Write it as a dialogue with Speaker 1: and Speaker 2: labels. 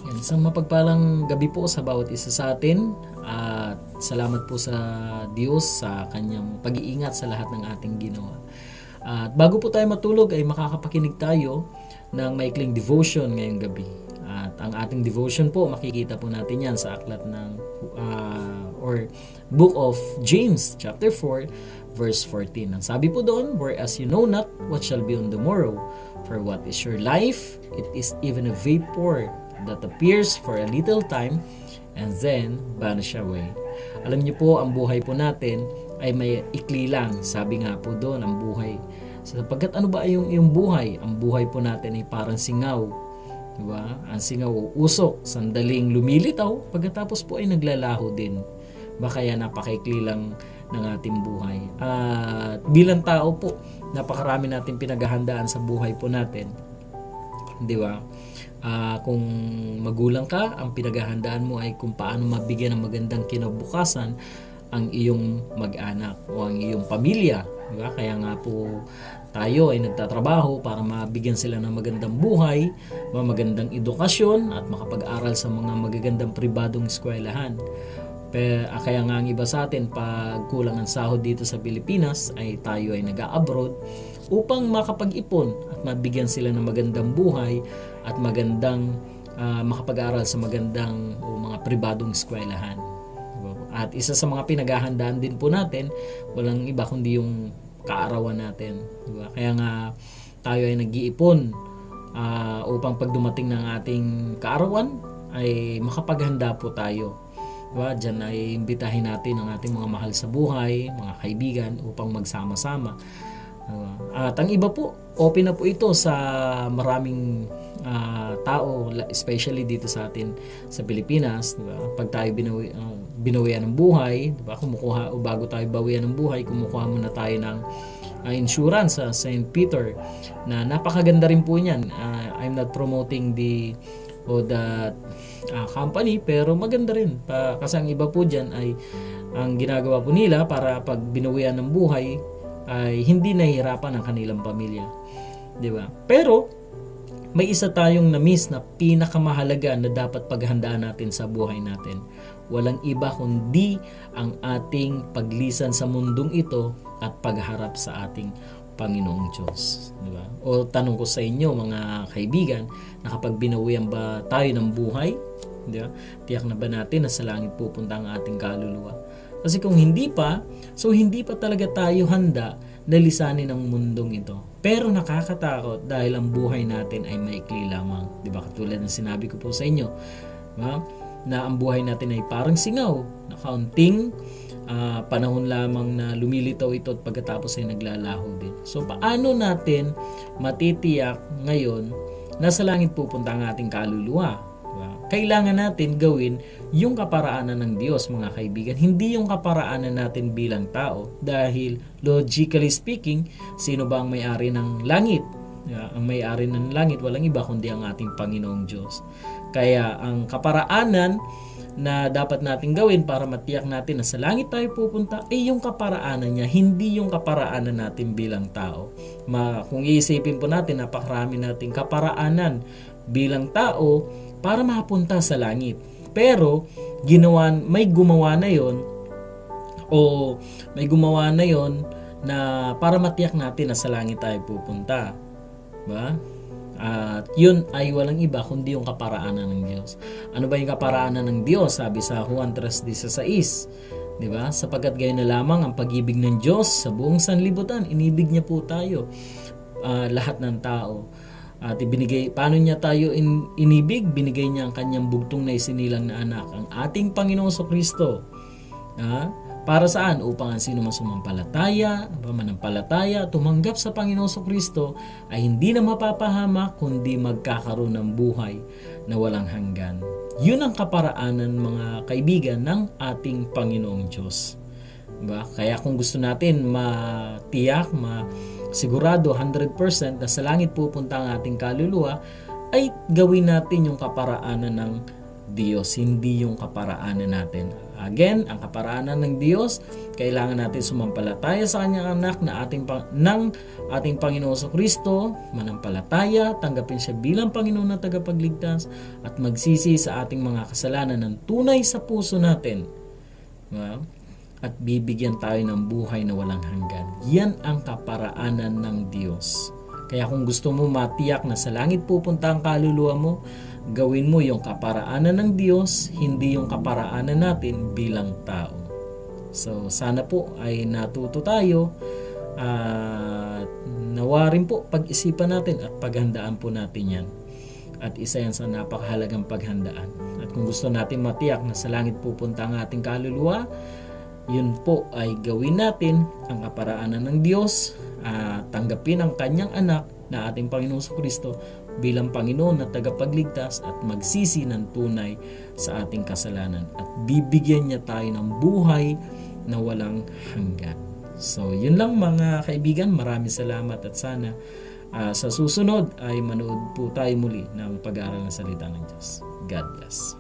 Speaker 1: Yan, isang mapagpalang gabi po sa bawat isa sa atin at salamat po sa Diyos sa kanyang pag-iingat sa lahat ng ating ginawa. At bago po tayo matulog ay makakapakinig tayo ng maikling devotion ngayong gabi. At ang ating devotion po, makikita po natin yan sa aklat ng or Book of James chapter 4 verse 14. Ang sabi po doon, whereas you know not what shall be on the morrow, for what is your life, it is even a vapor that appears for a little time and then vanish away. Alam niyo po, ang buhay po natin ay may ikli lang. Sabi nga po doon, ang buhay. Sapagkat ano ba yung iyong buhay? Ang buhay po natin ay parang singaw. Diba? Ang singaw usok, sandaling lumilitaw, pagkatapos po ay naglalaho din. Kaya napakaikli lang ng ating buhay. At bilang tao po, napakarami natin pinaghahandaan sa buhay po natin. Di ba? Kung magulang ka, ang pinaghahandaan mo ay kung paano mabigyan ng magandang kinabukasan ang iyong mag-anak o ang iyong pamilya. Diba? Kaya nga po tayo ay nagtatrabaho para mabigyan sila ng magandang buhay, magandang edukasyon at makapag-aral sa mga magagandang pribadong eskwelahan. Kaya nga ang iba sa atin, pag kulang ang sahod dito sa Pilipinas, ay tayo ay nag-a-abroad upang makapag-ipon at mabigyan sila ng magandang buhay at magandang makapag-aral sa magandang o mga pribadong eskwelahan. At isa sa mga pinaghahandaan din po natin, walang iba kundi yung kaarawan natin. Diba? Kaya nga tayo ay nag-iipon upang pag dumating ng ating kaarawan ay makapaghanda po tayo. Diba? Diyan ay imbitahin natin ang ating mga mahal sa buhay, mga kaibigan upang magsama-sama. At ang iba po, open na po ito sa maraming tao, especially dito sa atin sa Pilipinas. Diba? Pag tayo binawian ng buhay, diba? Kumukuha, o bago tayo bawian ng buhay, kumukuha muna tayo ng insurance sa St. Peter na napakaganda rin po niyan. I'm not promoting the company, pero maganda rin kasi ang iba po dyan ay ang ginagawa po nila para pag binawian ng buhay ay hindi nahihirapan ang kanilang pamilya, di ba? Pero may isa tayong na-miss na pinakamahalaga na dapat paghandaan natin sa buhay natin. Walang iba kundi ang ating paglisan sa mundong ito at pagharap sa ating Panginoong Diyos. Diba? O tanong ko sa inyo mga kaibigan, na kapag binawian ba tayo ng buhay, diba? Tiyak na ba natin na sa langit pupunta ang ating kaluluwa? Kasi kung hindi pa, so hindi pa talaga tayo handa na lisanin ang mundong ito. Pero nakakatakot dahil ang buhay natin ay maikli lamang. Diba? Katulad ng sinabi ko po sa inyo, diba? Na ang buhay natin ay parang singaw, na kaunting panahon lamang na lumilitaw ito at pagkatapos ay naglalaho din. So paano natin matitiyak ngayon na sa langit pupunta ang ating kaluluwa? Diba? Kailangan natin gawin yung kaparaanan ng Diyos, mga kaibigan, hindi yung kaparaanan natin bilang tao, dahil logically speaking, sino ba ang may-ari ng langit? Diba? Ang may-ari ng langit walang iba kundi ang ating Panginoong Diyos. Kaya ang kaparaanan na dapat natin gawin para matiyak natin na sa langit tayo pupunta ay yung kaparaanan niya, hindi yung kaparaanan natin bilang tao. Kung iisipin po natin, napakarami nating kaparaanan bilang tao para mapunta sa langit. Pero may gumawa na yon na para matiyak natin na sa langit tayo pupunta. Ba? At yun ay walang iba kundi yung kaparaanan ng Diyos. Ano ba yung kaparaanan ng Diyos? Sabi sa Juan 3:16, di ba? Sapagkat gayon na lamang ang pag-ibig ng Diyos sa buong sanlibutan, inibig niya po tayo, lahat ng tao. At paano niya tayo inibig? Binigay niya ang kanyang bugtong na isinilang na anak, ang ating Panginoong Kristo. Para saan? Upang ang sino man manampalataya, tumanggap sa Panginoong Kristo ay hindi na mapapahamak kundi magkakaroon ng buhay na walang hanggan. Yun ang kaparaanan, mga kaibigan, ng ating Panginoong Diyos. Diba? Kaya kung gusto natin matiyak, sigurado 100% na sa langit pupunta ang ating kaluluwa, ay gawin natin yung kaparaanan ng
Speaker 2: Diyos, hindi yung kaparaanan natin. Again, ang kaparaanan ng Diyos, kailangan natin sumampalataya sa kanyang anak na ating Panginoon sa Kristo, manampalataya, tanggapin siya bilang Panginoon na tagapagligtas, at magsisi sa ating mga kasalanan ng tunay sa puso natin. Well, at bibigyan tayo ng buhay na walang hanggan. Yan ang kaparaanan ng Diyos. Kaya kung gusto mo matiyak na sa langit pupunta ang kaluluwa mo, gawin mo yung kaparaanan ng Diyos, hindi yung kaparaanan natin bilang tao. So sana po ay natuto tayo at nawa rin po pag-isipan natin at paghandaan po natin yan. At isa yan sa napakahalagang paghandaan. At kung gusto natin matiyak na sa langit pupunta ang ating kaluluwa, yun po ay gawin natin ang kaparaanan ng Diyos, tanggapin ang kanyang anak na ating Panginoon sa Kristo bilang Panginoon na tagapagligtas at magsisi ng tunay sa ating kasalanan at bibigyan niya tayo ng buhay na walang hanggan. So yun lang mga kaibigan, maraming salamat at sana sa susunod ay manood po tayo muli ng pag-aaral ng salita ng Diyos. God bless.